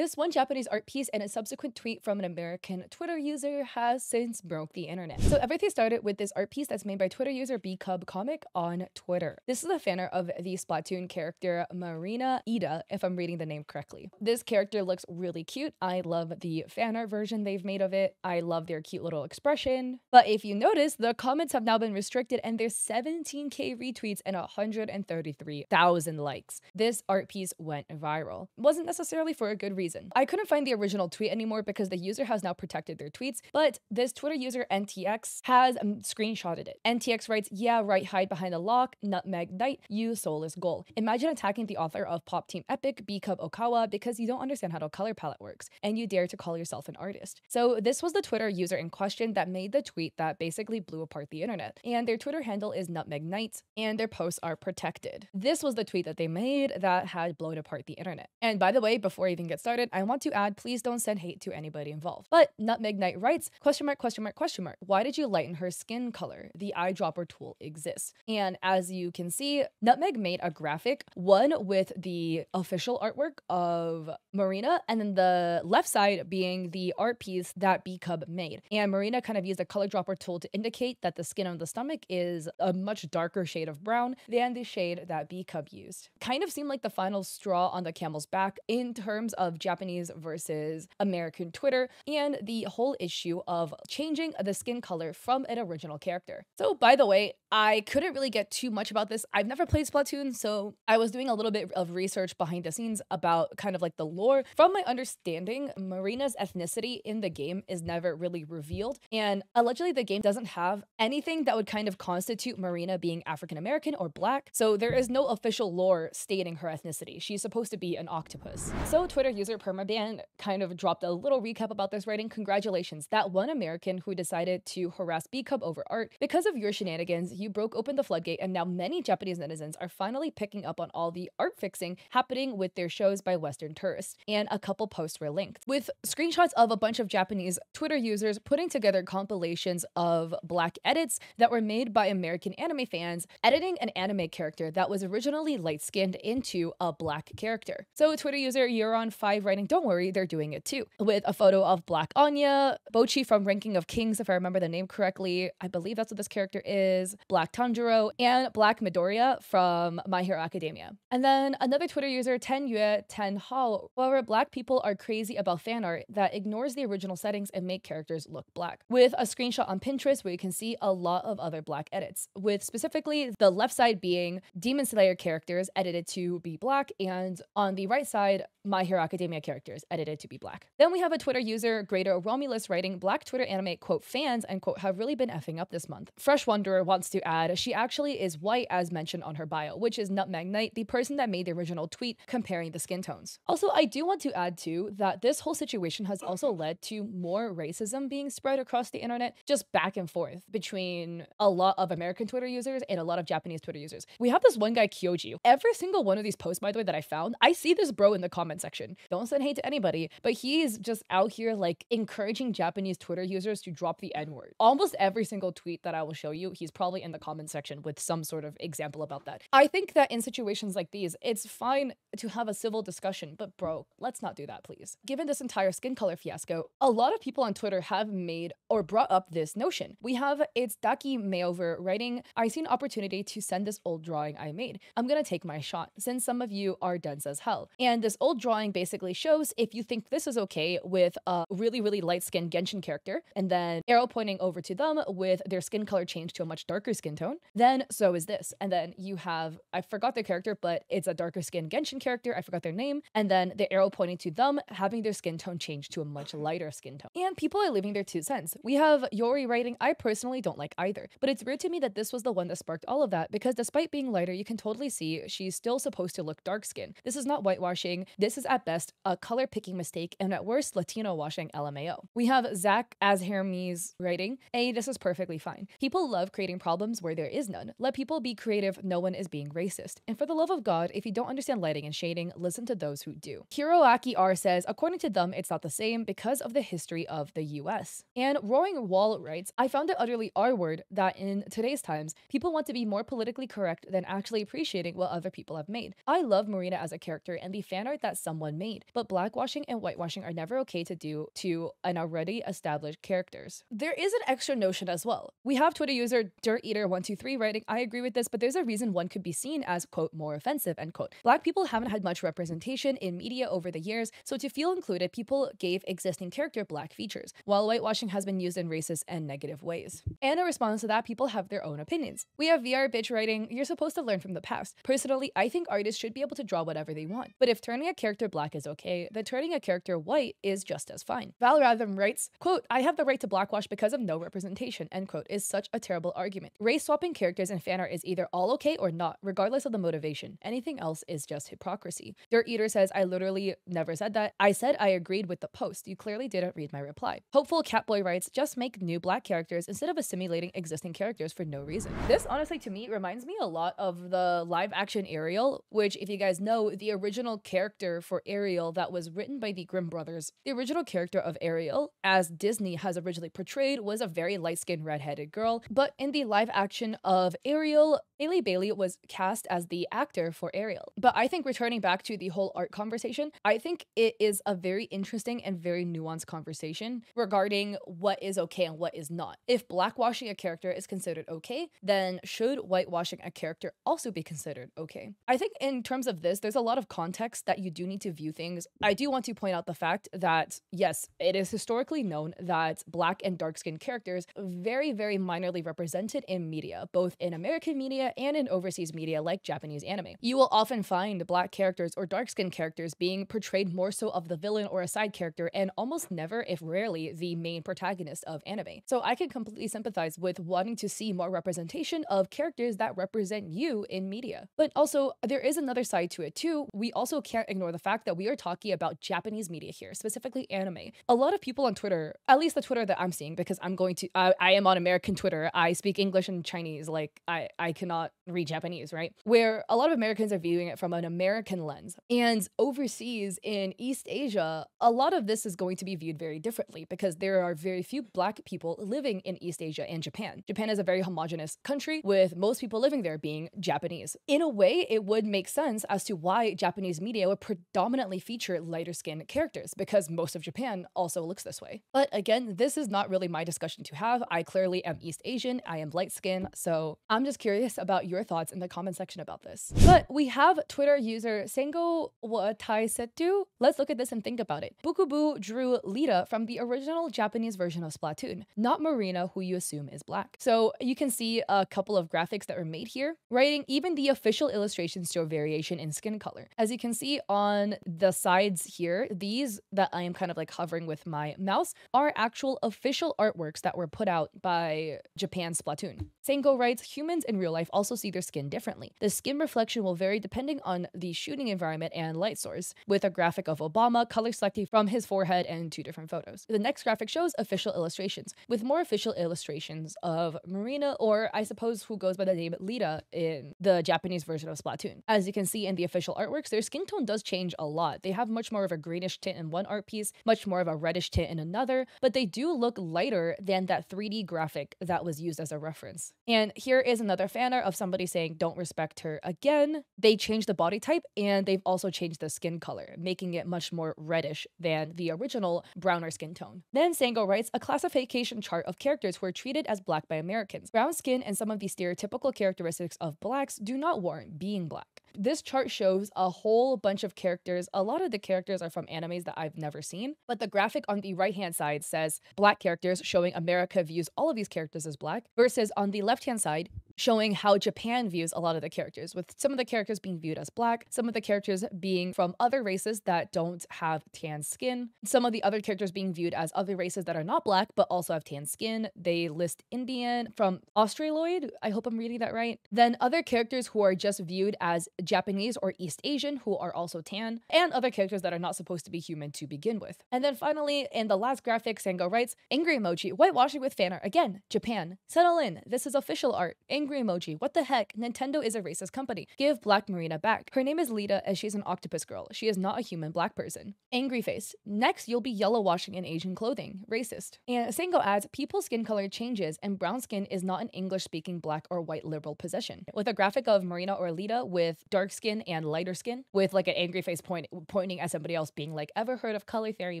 This one Japanese art piece and a subsequent tweet from an American Twitter user has since broke the internet. So everything started with this art piece that's made by Twitter user bcub comic on Twitter. This is a fan art of the Splatoon character Marina Ida, if I'm reading the name correctly. This character looks really cute. I love the fan art version they've made of it. I love their cute little expression. But if you notice, the comments have now been restricted and there's 17k retweets and 133,000 likes. This art piece went viral. It wasn't necessarily for a good reason. I couldn't find the original tweet anymore because the user has now protected their tweets, but this Twitter user NTX has screenshotted it. NTX writes, "Yeah, right, hide behind the lock, nutmeg knight, you soulless goal. Imagine attacking the author of Pop Team Epic, Bcub Okawa, because you don't understand how the color palette works, and you dare to call yourself an artist." So this was the Twitter user in question that made the tweet that basically blew apart the internet. And their Twitter handle is nutmeg knight, and their posts are protected. This was the tweet that they made that had blown apart the internet. And by the way, before I even get started, I want to add, please don't send hate to anybody involved. But Nutmeg Knight writes, question mark, question mark, question mark. Why did you lighten her skin color? The eyedropper tool exists. And as you can see, Nutmeg made a graphic, one with the official artwork of Marina, and then the left side being the art piece that bcub made. And Marina kind of used a color dropper tool to indicate that the skin on the stomach is a much darker shade of brown than the shade that bcub used. Kind of seemed like the final straw on the camel's back in terms of Japanese versus American Twitter and the whole issue of changing the skin color from an original character. So by the way, I couldn't really get too much about this. I've never played Splatoon, so I was doing a little bit of research behind the scenes about kind of like the lore. From my understanding, Marina's ethnicity in the game is never really revealed, and allegedly the game doesn't have anything that would kind of constitute Marina being African American or black, so there is no official lore stating her ethnicity. She's supposed to be an octopus. So Twitter user Permaban kind of dropped a little recap about this, writing, "Congratulations, that one American who decided to harass bcub over art. Because of your shenanigans, you broke open the floodgate, and now many Japanese netizens are finally picking up on all the art fixing happening with their shows by Western tourists." And a couple posts were linked with screenshots of a bunch of Japanese Twitter users putting together compilations of black edits that were made by American anime fans editing an anime character that was originally light-skinned into a black character. So Twitter user Euron5 writing, "Don't worry, they're doing it too," with a photo of Black Anya, Bochi from Ranking of Kings, if I remember the name correctly. I believe that's what this character is, Black Tanjiro, and Black Midoriya from My Hero Academia. And then another Twitter user, Tenyue Tenhao, however, black people are crazy about fan art that ignores the original settings and make characters look black, with a screenshot on Pinterest where you can see a lot of other black edits, with specifically the left side being Demon Slayer characters edited to be black, and on the right side, My Hero Academia characters edited to be black. Then we have a Twitter user, Greater Romulus, writing, "Black Twitter anime, quote, fans, end quote, have really been effing up this month." Fresh Wanderer wants to add, she actually is white as mentioned on her bio, which is Nutmeg Knight, the person that made the original tweet comparing the skin tones. Also, I do want to add too that this whole situation has also led to more racism being spread across the internet, just back and forth between a lot of American Twitter users and a lot of Japanese Twitter users. We have this one guy, Kyoji. Every single one of these posts, by the way, that I found, I see this bro in the comment section. Don't send hate to anybody, but he's just out here like encouraging Japanese Twitter users to drop the N-word. Almost every single tweet that I will show you, he's probably in the comment section with some sort of example about that. I think that in situations like these, it's fine to have a civil discussion, but bro, let's not do that, please. Given this entire skin color fiasco, a lot of people on Twitter have made or brought up this notion. We have It's Daki Mayover writing, "I see an opportunity to send this old drawing I made. I'm gonna take my shot, since some of you are dense as hell." And this old drawing basically shows if you think this is okay with a really, really light-skinned Genshin character, and then arrow pointing over to them with their skin color changed to a much darker skin tone, then so is this. And then you have, I forgot their character, but it's a darker skinned Genshin character, I forgot their name, and then the arrow pointing to them having their skin tone changed to a much lighter skin tone. And people are leaving their 2 cents. We have Yori writing, "I personally don't like either, but it's weird to me that this was the one that sparked all of that, because despite being lighter, you can totally see she's still supposed to look dark skinned. This is not whitewashing, this is at best a color picking mistake, and at worst Latino washing, LMAO. We have Zach as Hermes writing, "Hey, this is perfectly fine. People love creating problems where there is none. Let people be creative, no one is being racist. And for the love of God, if you don't understand lighting and shading, listen to those who do." Hiroaki R says, "According to them, it's not the same because of the history of the US. And Roaring Wall writes, "I found it utterly R-word that in today's times, people want to be more politically correct than actually appreciating what other people have made. I love Marina as a character and the fan art that someone made. but blackwashing and whitewashing are never okay to do to an already established characters. There is an extra notion as well. We have Twitter user DirtEater123 writing, I agree with this, but there's a reason one could be seen as, quote, more offensive, end quote. Black people haven't had much representation in media over the years, so to feel included, people gave existing character black features, while whitewashing has been used in racist and negative ways. And in response to that, people have their own opinions. We have VR Bitch writing, you're supposed to learn from the past. Personally, I think artists should be able to draw whatever they want, but if turning a character black is okay, then turning a character white is just as fine. Valratham writes, quote, I have the right to blackwash because of no representation, end quote, is such a terrible argument. Race swapping characters in fan art is either all okay or not, regardless of the motivation. Anything else is just hypocrisy. Dirt Eater says, I literally never said that. I said I agreed with the post. You clearly didn't read my reply. Hopeful Catboy writes, just make new black characters instead of assimilating existing characters for no reason. This honestly to me reminds me a lot of the live action Ariel, which if you guys know, the original character for Ariel that was written by the Grimm brothers, the original character of Ariel, as Disney has originally portrayed, was a very light-skinned redheaded girl, but in the live action of Ariel, Haley Bailey was cast as the actor for Ariel. But I think returning back to the whole art conversation, I think it is a very interesting and very nuanced conversation regarding what is okay and what is not. If blackwashing a character is considered okay, then should whitewashing a character also be considered okay? I think in terms of this, there's a lot of context that you do need to view things. I do want to point out the fact that, yes, it is historically known that black and dark-skinned characters very, very minorly represented in media, both in American media and in overseas media like Japanese anime. You will often find black characters or dark-skinned characters being portrayed more so of the villain or a side character and almost never, if rarely, the main protagonist of anime. So I can completely sympathize with wanting to see more representation of characters that represent you in media. But also, there is another side to it too. We also can't ignore the fact that we are talking about Japanese media here, specifically anime. A lot of people on Twitter, at least the Twitter that I'm seeing, because I am on American Twitter, I speak English and Chinese, like I cannot read Japanese, right? Where a lot of Americans are viewing it from an American lens. And overseas in East Asia, a lot of this is going to be viewed very differently because there are very few black people living in East Asia and Japan. Japan is a very homogenous country with most people living there being Japanese. In a way, it would make sense as to why Japanese media would predominantly feature lighter skinned characters because most of Japan also looks this way. But again, this is not really my discussion to have. I clearly am East Asian, I am light skinned, so I'm just curious about your thoughts in the comment section about this. But we have Twitter user Sengo Wataisetu. Let's look at this and think about it. Bukubu drew Lita from the original Japanese version of Splatoon, not Marina, who you assume is black. So you can see a couple of graphics that were made here, writing even the official illustrations show variation in skin color. As you can see on the sides here, these that I am kind of like hovering with my mouse are actual official artworks that were put out by Japan's Splatoon. Sengo writes, humans in real life also see their skin differently. The skin reflection will vary depending on the shooting environment and light source, with a graphic of Obama color selecting from his forehead and two different photos. The next graphic shows official illustrations, with more official illustrations of Marina, or I suppose who goes by the name Lita in the Japanese version of Splatoon. As you can see in the official artworks, their skin tone does change a lot. They have much more of a greenish tint in one art piece, much more of a reddish tint in another, but they do look lighter than that 3D graphic that was used as a reference. And here is another fan art of somebody saying, don't respect her again. They changed the body type and they've also changed the skin color, making it much more reddish than the original browner skin tone. Then Sango writes, a classification chart of characters who are treated as black by Americans. Brown skin and some of the stereotypical characteristics of blacks do not warrant being black. This chart shows a whole bunch of characters. A lot of the characters are from animes that I've never seen, but the graphic on the right-hand side says black characters, showing America views all of these characters as black, versus on the left-hand side, showing how Japan views a lot of the characters, with some of the characters being viewed as black, some of the characters being from other races that don't have tan skin, some of the other characters being viewed as other races that are not black but also have tan skin. They list Indian, from Australoid, I hope I'm reading that right. Then other characters who are just viewed as Japanese or East Asian who are also tan, and other characters that are not supposed to be human to begin with. And then finally, in the last graphic, Sango writes, angry emoji, whitewashing with fan art again, Japan. Settle in, this is official art. Angry Angry emoji. What the heck? Nintendo is a racist company. Give Black Marina back. Her name is Lita and she's an octopus girl. She is not a human black person. Angry face. Next, you'll be yellow washing in Asian clothing. Racist. And Sango adds, people's skin color changes and brown skin is not an English-speaking black or white liberal possession. With a graphic of Marina or Lita with dark skin and lighter skin, with like an angry face pointing at somebody else being like, ever heard of color theory,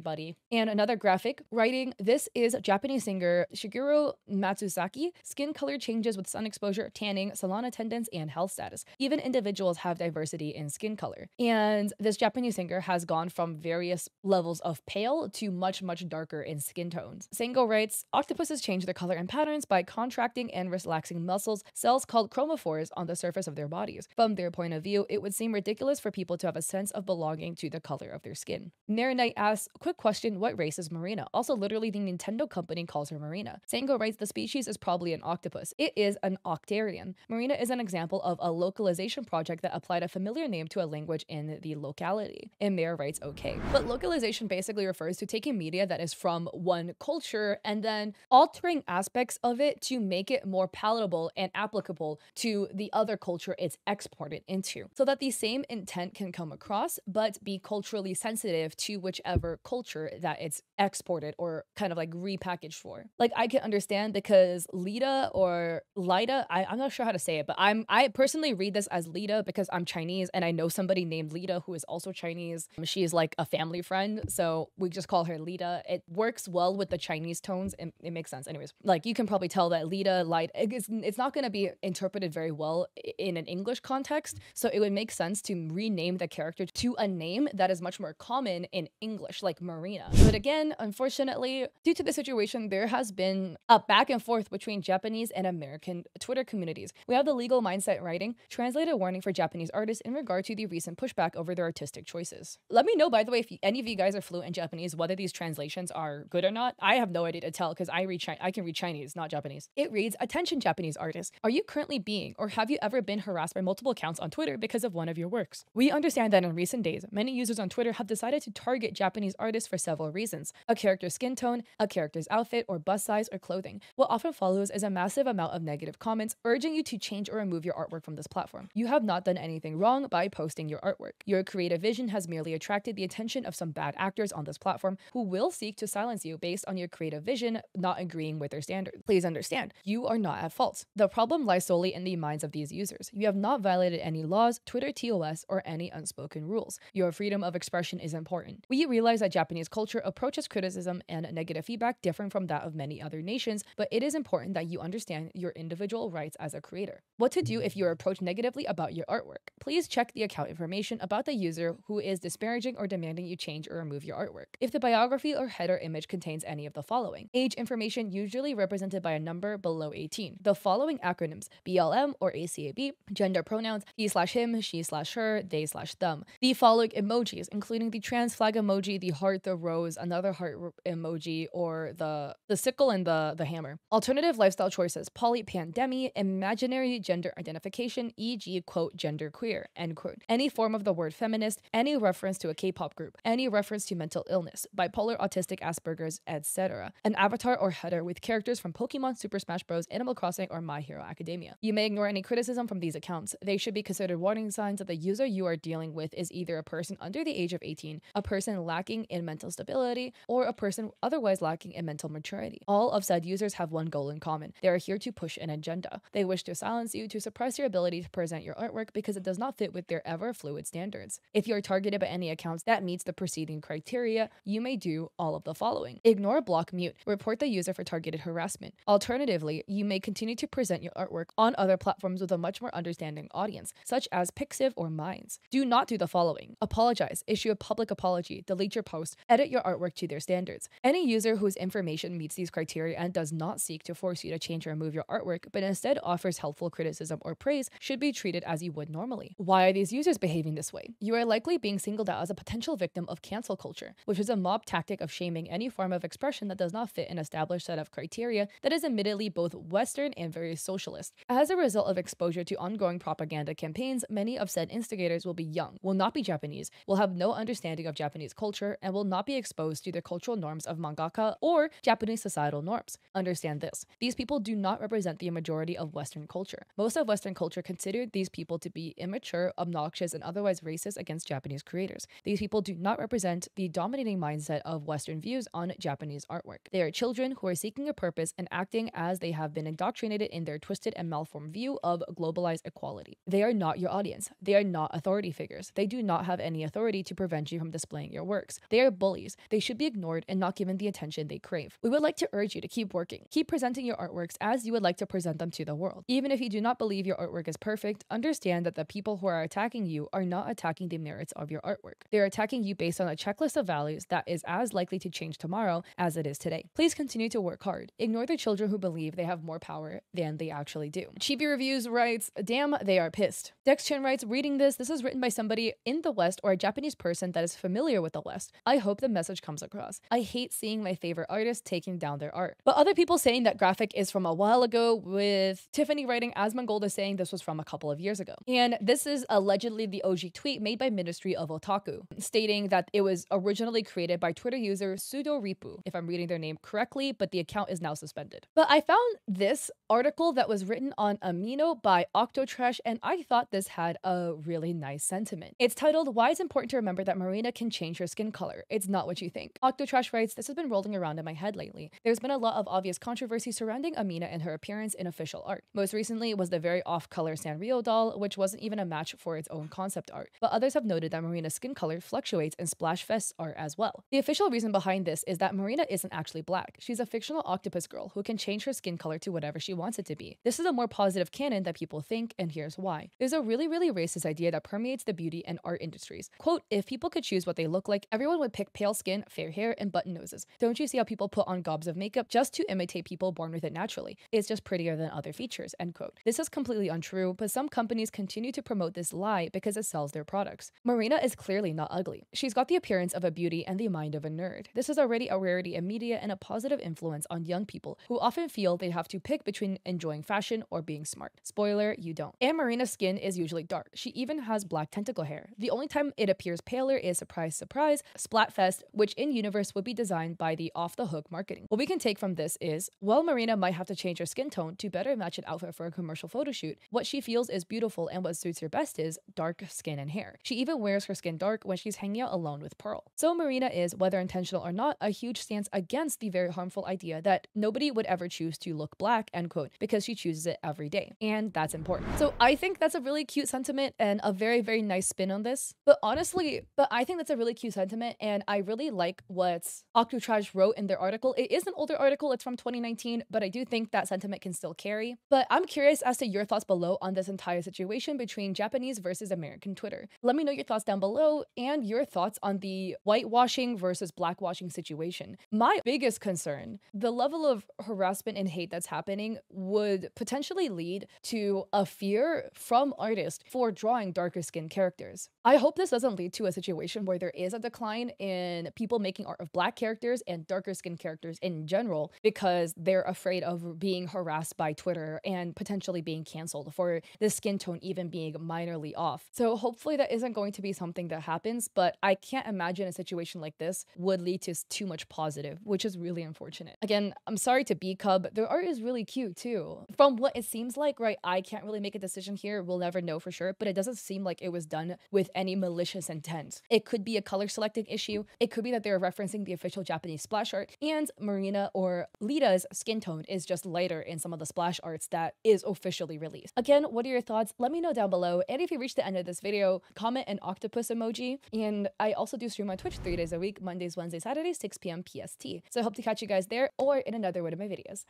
buddy? And another graphic writing, this is Japanese singer Shigeru Matsuzaki. Skin color changes with sun exposure, tanning, salon attendance, and health status. Even individuals have diversity in skin color. And this Japanese singer has gone from various levels of pale to much, much darker in skin tones. Sango writes, octopuses change their color and patterns by contracting and relaxing muscles, cells called chromophores, on the surface of their bodies. From their point of view, it would seem ridiculous for people to have a sense of belonging to the color of their skin. Marinite asks, quick question, what race is Marina? Also, literally, the Nintendo company calls her Marina. Sango writes, the species is probably an octopus. It is an octarian. Marina is an example of a localization project that applied a familiar name to a language in the locality. And Mayor writes, okay. But localization basically refers to taking media that is from one culture and then altering aspects of it to make it more palatable and applicable to the other culture it's exported into, so that the same intent can come across, but be culturally sensitive to whichever culture that it's exported or kind of like repackaged for. Like, I can understand because Lita or Lida, I'm not sure how to say it, but I personally read this as Lita because I'm Chinese and I know somebody named Lita who is also Chinese. She is like a family friend, so we just call her Lita. It works well with the Chinese tones and it makes sense. Anyways, like you can probably tell that Lita, Lida, it's not going to be interpreted very well in an English context, so it would make sense to rename the character to a name that is much more common in English, like Marina. But again, unfortunately, due to the situation, there has been a back and forth between Japanese and American Twitter communities. We have the Legal Mindset writing, translated warning for Japanese artists in regard to the recent pushback over their artistic choices. Let me know, by the way, if any of you guys are fluent in Japanese, whether these translations are good or not. I have no idea to tell because I can read Chinese, not Japanese. It reads, attention Japanese artists, are you currently being or have you ever been harassed by multiple accounts on Twitter because of one of your works? We understand that in recent days, many users on Twitter have decided to target Japanese artists for several reasons: a character's skin tone, a character's outfit or bust size or clothing. What often follows is a massive amount of negative comments urging you to change or remove your artwork from this platform. You have not done anything wrong by posting your artwork. Your creative vision has merely attracted the attention of some bad actors on this platform who will seek to silence you based on your creative vision not agreeing with their standards. Please understand, you are not at fault. The problem lies solely in the minds of these users. You have not violated any laws, Twitter TOS, or any unspoken rules. Your freedom of expression is important. We realize that Japanese culture approaches criticism and negative feedback different from that of many other nations, but it is important that you understand your individual rights as a creator. What to do if you are approached negatively about your artwork? Please check the account information about the user who is disparaging or demanding you change or remove your artwork. If the biography or header image contains any of the following: age information usually represented by a number below 18, the following acronyms: BLM or ACAB, gender pronouns he/him, she/her, they/them, the following emojis including the trans flag emoji, the heart, the rose, another heart emoji, or the sickle and the hammer. Alternative lifestyle choices: polypandemy, imaginary gender identification, e.g. quote gender queer, end quote. Any form of the word feminist, any reference to a K-pop group, any reference to mental illness, bipolar, autistic, Asperger's, etc. An avatar or header with characters from Pokemon, Super Smash Bros, Animal Crossing, or My Hero Academia. You may ignore any criticism from these accounts. They should be considered warning signs that the user you are dealing with is either a person under the age of 18, a person lacking in mental stability, or a person otherwise lacking in mental maturity. All of said users have one goal in common. They are here to push an agenda. They wish to silence you, to suppress your ability to present your artwork because it does not fit with their ever-fluid standards. If you are targeted by any accounts that meets the preceding criteria, you may do all of the following: ignore, block, mute, report the user for targeted harassment. Alternatively, you may continue to present your artwork on other platforms with a much more understanding audience, such as Pixiv or Minds. Do not do the following: apologize, issue a public apology, delete your post, edit your artwork to their standards. Any user whose information meets these criteria and does not seek to force you to change or remove your artwork, but instead offers helpful criticism or praise, should be treated as you would normally. Why are these users behaving this way? You are likely being singled out as a potential victim of cancel culture, which is a mob tactic of shaming any form of expression that does not fit an established set of criteria that is admittedly both Western and very socialist. As a result of exposure to ongoing propaganda campaigns, many of said instigators will be young, will not be Japanese, will have no understanding of Japanese culture, and will not be exposed to the cultural norms of mangaka or Japanese societal norms. Understand this: these people do not represent the majority of Western culture. Most of Western culture considered these people to be immature, obnoxious, and otherwise racist against Japanese creators. These people do not represent the dominating mindset of Western views on Japanese artwork. They are children who are seeking a purpose and acting as they have been indoctrinated in their twisted and malformed view of globalized equality. They are not your audience. They are not authority figures. They do not have any authority to prevent you from displaying your works. They are bullies. They should be ignored and not given the attention they crave. We would like to urge you to keep working. Keep presenting your artworks as you would like to present them to the world. Even if you do not believe your artwork is perfect, understand that the people who are attacking you are not attacking the merits of your artwork. They're attacking you based on a checklist of values that is as likely to change tomorrow as it is today. Please continue to work hard. Ignore the children who believe they have more power than they actually do. Chibi Reviews writes, damn, they are pissed. Dex Chin writes, reading this is written by somebody in the West or a Japanese person that is familiar with the West. I hope the message comes across. I hate seeing my favorite artists taking down their art. But other people saying that graphic is from a while ago, with Tiffany writing, Asmongold saying this was from a couple of years ago. And this is allegedly the OG tweet made by Ministry of Otaku, stating that it was originally created by Twitter user Sudoripu, if I'm reading their name correctly, but the account is now suspended. But I found this article that was written on Amino by Octotrash, and I thought this had a really nice sentiment. It's titled, Why It's Important to Remember That Marina Can Change Her Skin Color. It's Not What You Think. Octotrash writes, this has been rolling around in my head lately. There's been a lot of obvious controversy surrounding Amina and her appearance in official art. Most recently was the very off-color Sanrio doll, which wasn't even a match for its own concept art. But others have noted that Marina's skin color fluctuates in Splashfest art as well. The official reason behind this is that Marina isn't actually black. She's a fictional octopus girl who can change her skin color to whatever she wants it to be. This is a more positive canon that people think, and here's why. There's a really racist idea that permeates the beauty and art industries. Quote, if people could choose what they look like, everyone would pick pale skin, fair hair, and button noses. Don't you see how people put on gobs of makeup just to imitate people born with it naturally? It's just prettier than other features, end quote. This is completely untrue, but some companies continue to promote this lie because it sells their products. Marina is clearly not ugly. She's got the appearance of a beauty and the mind of a nerd. This is already a rarity in media and a positive influence on young people who often feel they have to pick between enjoying fashion or being smart. Spoiler, you don't. And Marina's skin is usually dark. She even has black tentacle hair. The only time it appears paler is, surprise, surprise, Splatfest, which in universe would be designed by the off-the-hook marketing. What we can take from this is, while Marina might have to change her skin tone to better match an outfit for a commercial photo shoot, what she feels is beautiful and what suits her best is dark skin and hair. She even wears her skin dark when she's hanging out alone with Pearl. So Marina is, whether intentional or not, a huge stance against the very harmful idea that nobody would ever choose to look black, end quote, because she chooses it every day. And that's important. So I think that's a really cute sentiment and a very nice spin on this. But honestly, I think that's a really cute sentiment, and I really like what Octotrash wrote in their article. It is an older article, it's from 2019, but I do think that sentiment can still carry. But I'm curious as to your thoughts below on this entire situation between Japanese versus American Twitter. Let me know your thoughts down below and your thoughts on the whitewashing versus blackwashing situation. My biggest concern, the level of harassment and hate that's happening would potentially lead to a fear from artists for drawing darker skinned characters. I hope this doesn't lead to a situation where there is a decline in people making art of black characters and darker skinned characters in general because they're afraid of being harassed by Twitter and potentially being canceled for the skin tone even being minorly off. So hopefully that isn't going to be something that happens, but I can't imagine a situation like this would lead to too much positive, which is really unfortunate. Again, I'm sorry to B Cub, their art is really cute too. From what it seems like, right, I can't really make a decision here, we'll never know for sure, but it doesn't seem like it was done with any malicious intent. It could be a color selecting issue, it could be that they're referencing the official Japanese splash art, and Marina or Lita's skin tone is just lighter in some of the splash arts that is officially released. Again, what are your thoughts? Let me know down below, and if you reached the end of this video, comment an octopus emoji. And I also do stream on Twitch 3 days a week, Mondays, Wednesdays, Saturdays, 6 p.m. PST. So I hope to catch you guys there or in another one of my videos.